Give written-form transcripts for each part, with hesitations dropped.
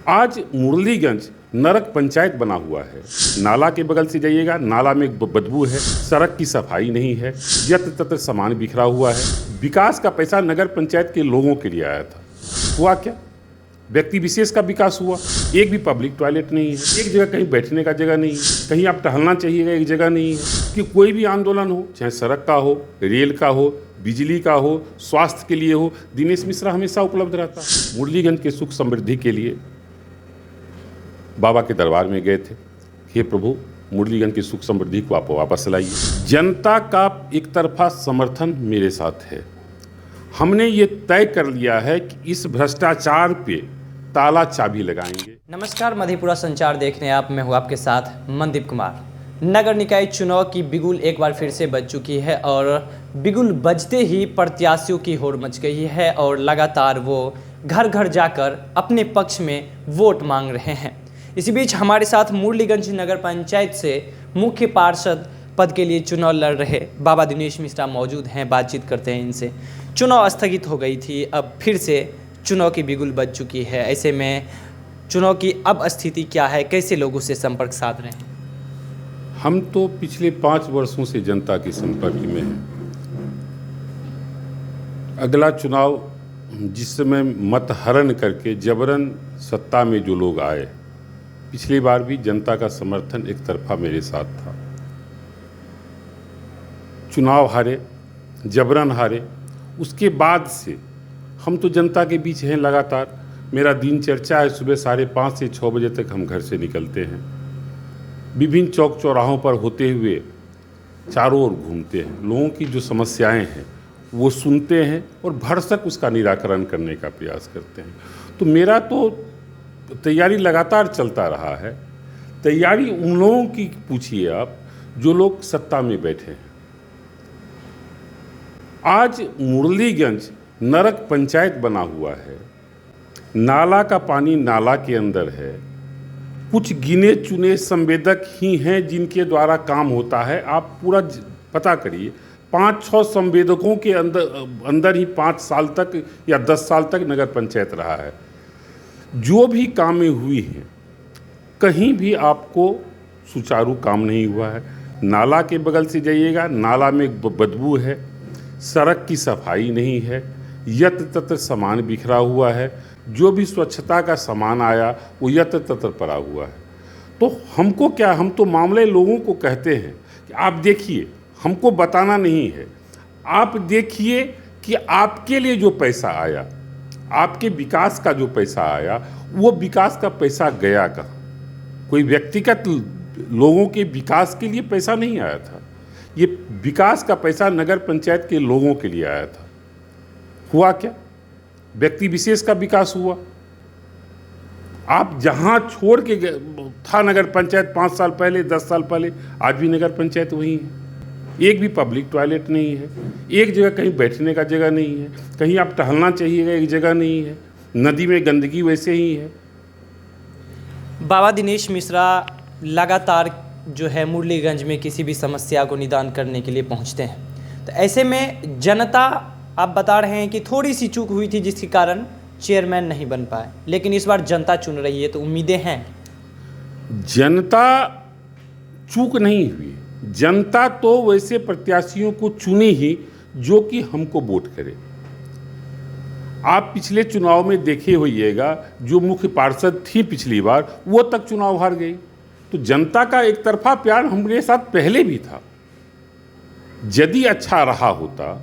आज मुरलीगंज नरक पंचायत बना हुआ है। नाला के बगल से जाइएगा, नाला में बदबू है, सड़क की सफाई नहीं है, यत्र तत्र सामान बिखरा हुआ है। विकास का पैसा नगर पंचायत के लोगों के लिए आया था, हुआ क्या? व्यक्ति विशेष का विकास हुआ। एक भी पब्लिक टॉयलेट नहीं है, एक जगह कहीं बैठने का जगह नहीं है, कहीं आप टहलना चाहिएगा एक जगह नहीं है। कि कोई भी आंदोलन हो, चाहे सड़क का हो, रेल का हो, बिजली का हो, स्वास्थ्य के लिए हो, दिनेश मिश्रा हमेशा उपलब्ध रहता। मुरलीगंज के सुख समृद्धि के लिए बाबा के दरबार में गए थे। हे प्रभु, मुरलीगंज की सुख समृद्धि को आप वापस लाइए। जनता का एक तरफा समर्थन मेरे साथ है। हमने ये तय कर लिया है कि इस भ्रष्टाचार पे ताला चाबी लगाएंगे। नमस्कार, मधेपुरा संचार देखने आप, मैं हूँ आपके साथ मनदीप कुमार। नगर निकाय चुनाव की बिगुल एक बार फिर से बज चुकी है और बिगुल बजते ही प्रत्याशियों की होड़ मच गई है और लगातार वो घर घर जाकर अपने पक्ष में वोट मांग रहे हैं। इसी बीच हमारे साथ मुरलीगंज नगर पंचायत से मुख्य पार्षद पद के लिए चुनाव लड़ रहे बाबा दिनेश मिश्रा मौजूद हैं। बातचीत करते हैं इनसे। चुनाव स्थगित हो गई थी, अब फिर से चुनाव की बिगुल बज चुकी है। ऐसे में चुनाव की अब स्थिति क्या है, कैसे लोगों से संपर्क साध रहे हैं? हम तो पिछले 5 वर्षों से जनता के संपर्क में हैं। अगला चुनाव जिस समय मत हरण करके जबरन सत्ता में जो लोग आए, पिछली बार भी जनता का समर्थन एक तरफा मेरे साथ था। चुनाव हारे, जबरन हारे, उसके बाद से हम तो जनता के बीच हैं लगातार। मेरा दिनचर्या है, सुबह 5:30 से 6 बजे तक हम घर से निकलते हैं, विभिन्न चौक चौराहों पर होते हुए चारों ओर घूमते हैं, लोगों की जो समस्याएं हैं वो सुनते हैं और भरसक उसका निराकरण करने का प्रयास करते हैं। तो मेरा तो तैयारी लगातार चलता रहा है। तैयारी उन लोगों की पूछिए आप जो लोग सत्ता में बैठे हैं। आज मुरलीगंज नरक पंचायत बना हुआ है। नाला का पानी नाला के अंदर है। कुछ गिने चुने संवेदक ही हैं जिनके द्वारा काम होता है। आप पूरा पता करिए, 5-6 संवेदकों के अंदर ही 5 साल तक या 10 साल तक नगर पंचायत रहा है। जो भी कामें हुई हैं, कहीं भी आपको सुचारू काम नहीं हुआ है। नाला के बगल से जाइएगा, नाला में बदबू है, सड़क की सफाई नहीं है, यत्र तत्र सामान बिखरा हुआ है। जो भी स्वच्छता का सामान आया वो यत्र तत्र पड़ा हुआ है। तो हमको क्या, हम तो मामले लोगों को कहते हैं कि आप देखिए, हमको बताना नहीं है, आप देखिए कि आपके लिए जो पैसा आया, आपके विकास का जो पैसा आया, वो विकास का पैसा गया कहाँ? कोई व्यक्तिगत लोगों के विकास के लिए पैसा नहीं आया था। ये विकास का पैसा नगर पंचायत के लोगों के लिए आया था। हुआ क्या? व्यक्ति विशेष का विकास हुआ। आप जहां छोड़ के था नगर पंचायत 5 साल पहले, 10 साल पहले, आज भी नगर पंचायत वही है। एक भी पब्लिक टॉयलेट नहीं है, एक जगह कहीं बैठने का जगह नहीं है, कहीं आप टहलना चाहिएगा एक जगह नहीं है, नदी में गंदगी वैसे ही है। बाबा दिनेश मिश्रा लगातार जो है मुरलीगंज में किसी भी समस्या को निदान करने के लिए पहुंचते हैं। तो ऐसे में जनता, आप बता रहे हैं कि थोड़ी सी चूक हुई थी जिसके कारण चेयरमैन नहीं बन पाए, लेकिन इस बार जनता चुन रही है, तो उम्मीदें हैं। जनता चूक नहीं हुई, जनता तो वैसे प्रत्याशियों को चुनी ही जो कि हमको वोट करे। आप पिछले चुनाव में देखे होइएगा, जो मुख्य पार्षद थी पिछली बार, वो तक चुनाव हार गई। तो जनता का एक तरफा प्यार हमारे साथ पहले भी था। यदि अच्छा रहा होता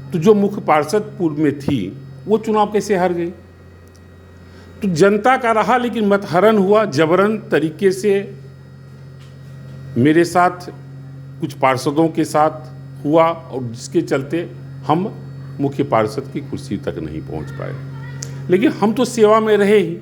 तो जो मुख्य पार्षद पूर्व में थी वो चुनाव कैसे हार गई? तो जनता का रहा, लेकिन मत हरण हुआ जबरन तरीके से। मेरे साथ, कुछ पार्षदों के साथ हुआ और जिसके चलते हम मुख्य पार्षद की कुर्सी तक नहीं पहुंच पाए। लेकिन हम तो सेवा में रहे ही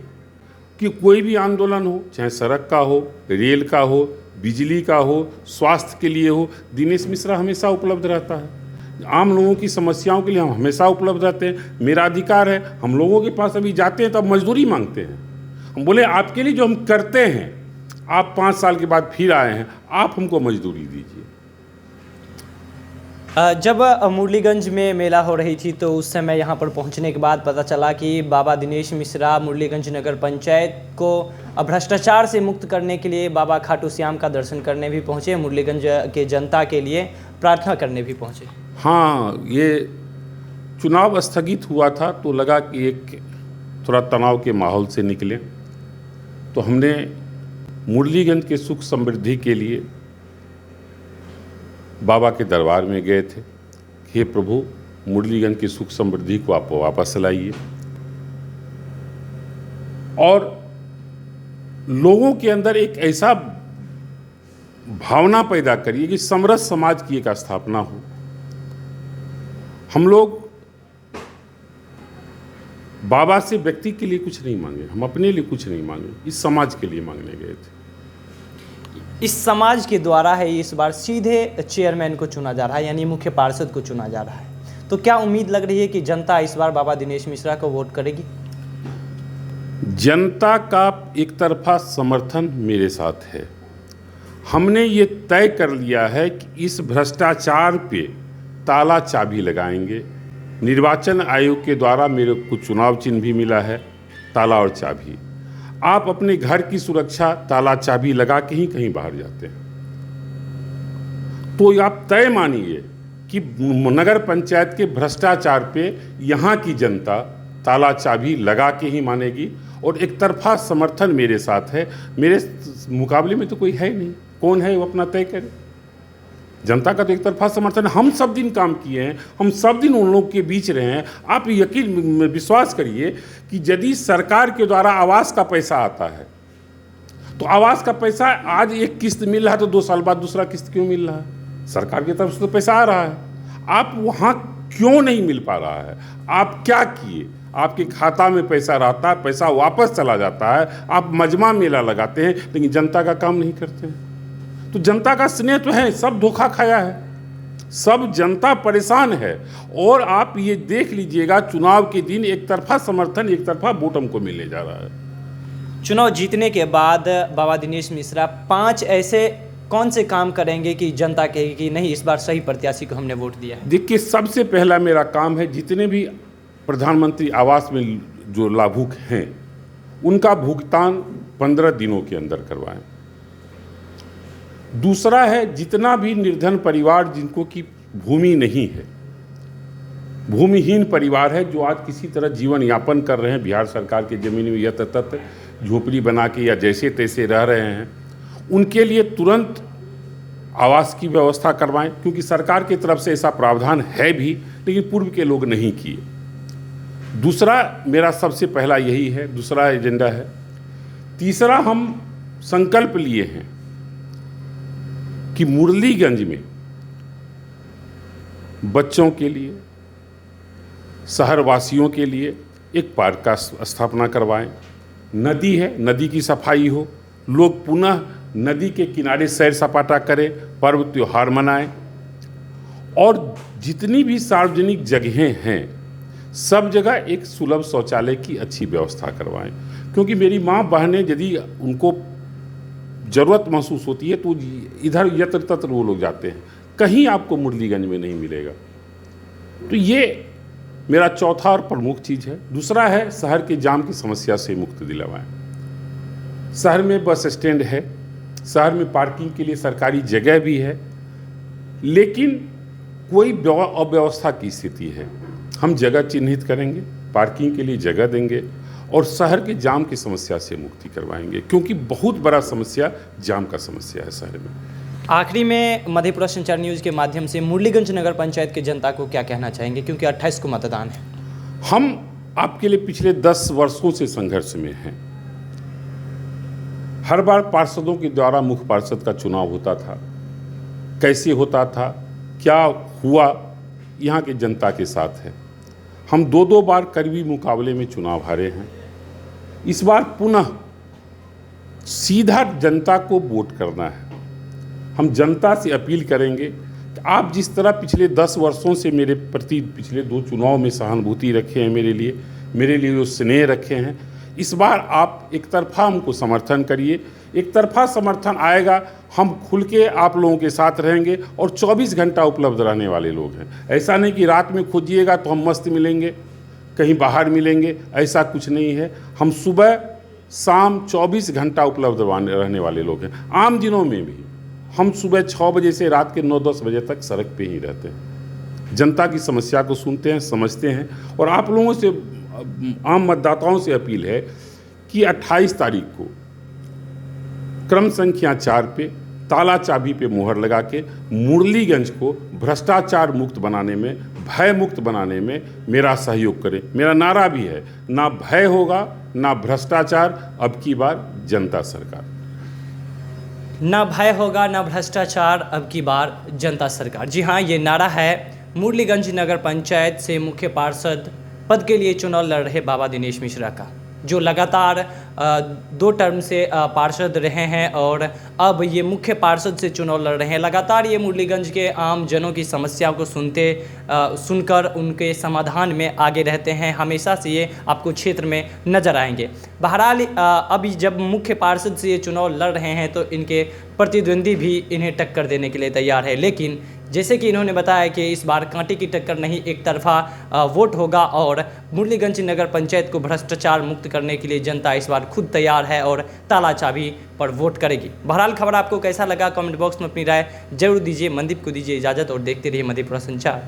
कि कोई भी आंदोलन हो, चाहे सड़क का हो, रेल का हो, बिजली का हो, स्वास्थ्य के लिए हो, दिनेश मिश्रा हमेशा उपलब्ध रहता है। आम लोगों की समस्याओं के लिए हम हमेशा उपलब्ध रहते हैं। मेरा अधिकार है, हम लोगों के पास अभी जाते हैं तब मजदूरी मांगते हैं। हम बोले आपके लिए जो हम करते हैं, आप 5 साल के बाद फिर आए हैं, आप हमको मजदूरी दीजिए। जब मुरलीगंज में मेला हो रही थी तो उस समय यहाँ पर पहुँचने के बाद पता चला कि बाबा दिनेश मिश्रा मुरलीगंज नगर पंचायत को भ्रष्टाचार से मुक्त करने के लिए बाबा खाटू श्याम का दर्शन करने भी पहुँचे, मुरलीगंज के जनता के लिए प्रार्थना करने भी पहुँचे। हाँ, ये चुनाव स्थगित हुआ था तो लगा कि एक थोड़ा तनाव के माहौल से निकले, तो हमने मुरलीगंज के सुख समृद्धि के लिए बाबा के दरबार में गए थे। हे प्रभु, मुरलीगंज की सुख समृद्धि को आप वापस लाइए और लोगों के अंदर एक ऐसा भावना पैदा करिए कि समरस समाज की एक स्थापना हो। हम लोग बाबा से व्यक्ति के लिए कुछ नहीं मांगे, हम अपने लिए कुछ नहीं मांगे, इस समाज के लिए मांगने गए थे। इस समाज के द्वारा है इस बार सीधे चेयरमैन को चुना जा रहा है, यानी मुख्य पार्षद को चुना जा रहा है, तो क्या उम्मीद लग रही है कि जनता इस बार बाबा दिनेश मिश्रा को वोट करेगी? जनता का एक तरफा समर्थन मेरे साथ है। हमने ये तय कर लिया है कि इस भ्रष्टाचार पे ताला चाबी लगाएंगे। निर्वाचन आयोग के द्वारा मेरे को चुनाव चिन्ह भी मिला है, ताला और चाबी। आप अपने घर की सुरक्षा ताला चाबी लगा के ही कहीं बाहर जाते हैं, तो आप तय मानिए कि नगर पंचायत के भ्रष्टाचार पे यहाँ की जनता ताला चाबी लगा के ही मानेगी और एक तरफा समर्थन मेरे साथ है। मेरे मुकाबले में तो कोई है नहीं, कौन है वो अपना तय करे। जनता का तो एक तरफा समर्थन, हम सब दिन काम किए हैं, हम सब दिन उन लोगों के बीच रहे हैं। आप यकीन विश्वास करिए कि यदि सरकार के द्वारा आवास का पैसा आता है तो आवास का पैसा आज एक किस्त मिल रहा है तो 2 साल बाद दूसरा किस्त क्यों मिल रहा है? सरकार की तरफ से तो पैसा आ रहा है, आप वहाँ क्यों नहीं मिल पा रहा है? आप क्या किए? आपके खाता में पैसा रहता है, पैसा वापस चला जाता है, आप मजमा मेला लगाते हैं लेकिन जनता का काम नहीं करते हैं। तो जनता का स्नेह तो है, सब धोखा खाया है, सब जनता परेशान है। और आप ये देख लीजिएगा चुनाव के दिन एक तरफा समर्थन, एक तरफा वोट हमको मिलने जा रहा है। चुनाव जीतने के बाद बाबा दिनेश मिश्रा 5 ऐसे कौन से काम करेंगे कि जनता कहेगी कि नहीं इस बार सही प्रत्याशी को हमने वोट दिया है? देखिए, सबसे पहला मेरा काम है जितने भी प्रधानमंत्री आवास में जो लाभुक हैं उनका भुगतान 15 दिनों के अंदर करवाएं। दूसरा है जितना भी निर्धन परिवार जिनको की भूमि नहीं है, भूमिहीन परिवार है, जो आज किसी तरह जीवन यापन कर रहे हैं, बिहार सरकार के ज़मीन में यत तत झोपड़ी बना के या जैसे तैसे रह रहे हैं, उनके लिए तुरंत आवास की व्यवस्था करवाएं। क्योंकि सरकार की तरफ से ऐसा प्रावधान है भी, लेकिन पूर्व के लोग नहीं किए। दूसरा मेरा सबसे पहला यही है, दूसरा एजेंडा है। तीसरा हम संकल्प लिए हैं कि मुरलीगंज में बच्चों के लिए, शहरवासियों के लिए एक पार्क का स्थापना करवाएं। नदी है, नदी की सफाई हो, लोग पुनः नदी के किनारे सैर सपाटा करें, पर्व त्योहार मनाएं। और जितनी भी सार्वजनिक जगहें हैं सब जगह एक सुलभ शौचालय की अच्छी व्यवस्था करवाएं। क्योंकि मेरी माँ बहनें यदि उनको ज़रूरत महसूस होती है तो इधर यत्र तत्र वो लोग जाते हैं, कहीं आपको मुरलीगंज में नहीं मिलेगा। तो ये मेरा चौथा और प्रमुख चीज़ है। दूसरा है शहर के जाम की समस्या से मुक्ति दिलवाएं। शहर में बस स्टैंड है, शहर में पार्किंग के लिए सरकारी जगह भी है, लेकिन कोई अव्यवस्था की स्थिति है। हम जगह चिन्हित करेंगे, पार्किंग के लिए जगह देंगे और शहर के जाम की समस्या से मुक्ति करवाएंगे, क्योंकि बहुत बड़ा समस्या जाम का समस्या है शहर में। आखिरी में मधेपुरा संचार न्यूज़ के माध्यम से मुरलीगंज नगर पंचायत की जनता को क्या कहना चाहेंगे, क्योंकि 28 को मतदान है? हम आपके लिए पिछले 10 वर्षों से संघर्ष में हैं। हर बार पार्षदों के द्वारा मुख्य पार्षद का चुनाव होता था, कैसे होता था, क्या हुआ, यहाँ की जनता के साथ है। हम 2 बार करीबी मुकाबले में चुनाव हारे हैं। इस बार पुनः सीधा जनता को वोट करना है। हम जनता से अपील करेंगे कि आप जिस तरह पिछले 10 वर्षों से मेरे प्रति पिछले 2 चुनाव में सहानुभूति रखे हैं, मेरे लिए जो स्नेह रखे हैं, इस बार आप एक तरफा हमको समर्थन करिए, एक तरफा समर्थन आएगा, हम खुल के आप लोगों के साथ रहेंगे और 24 घंटा उपलब्ध रहने वाले लोग हैं। ऐसा नहीं कि रात में खोजिएगा तो हम मस्त मिलेंगे, कहीं बाहर मिलेंगे, ऐसा कुछ नहीं है। हम सुबह शाम 24 घंटा उपलब्ध रहने वाले लोग हैं। आम दिनों में भी हम सुबह 6 बजे से रात के 9-10 बजे तक सड़क पे ही रहते हैं, जनता की समस्या को सुनते हैं, समझते हैं। और आप लोगों से, आम मतदाताओं से अपील है कि 28 तारीख को क्रम संख्या 4 पे ताला चाबी पे मुहर लगा के मुरलीगंज को भ्रष्टाचार मुक्त बनाने में, भय मुक्त बनाने में मेरा सहयोग करें। मेरा नारा भी है, ना भय होगा ना भ्रष्टाचार, अब की बार जनता सरकार। ना भय होगा ना भ्रष्टाचार, अब की बार जनता सरकार। जी हाँ, ये नारा है मुरलीगंज नगर पंचायत से मुख्य पार्षद पद के लिए चुनाव लड़ रहे बाबा दिनेश मिश्रा का, जो लगातार 2 टर्म से पार्षद रहे हैं और अब ये मुख्य पार्षद से चुनाव लड़ रहे हैं। लगातार ये मुरलीगंज के आम जनों की समस्याओं को सुनकर उनके समाधान में आगे रहते हैं। हमेशा से ये आपको क्षेत्र में नज़र आएंगे। बहरहाल अभी जब मुख्य पार्षद से ये चुनाव लड़ रहे हैं तो इनके प्रतिद्वंदी भी इन्हें टक्कर देने के लिए तैयार है, लेकिन जैसे कि इन्होंने बताया कि इस बार कांटे की टक्कर नहीं, एक तरफा वोट होगा और मुरलीगंज नगर पंचायत को भ्रष्टाचार मुक्त करने के लिए जनता इस बार खुद तैयार है और ताला चाबी पर वोट करेगी। बहरहाल खबर आपको कैसा लगा, कमेंट बॉक्स में अपनी राय जरूर दीजिए। मनदीप को दीजिए इजाज़त और देखते रहिए मधेपुरा संचार।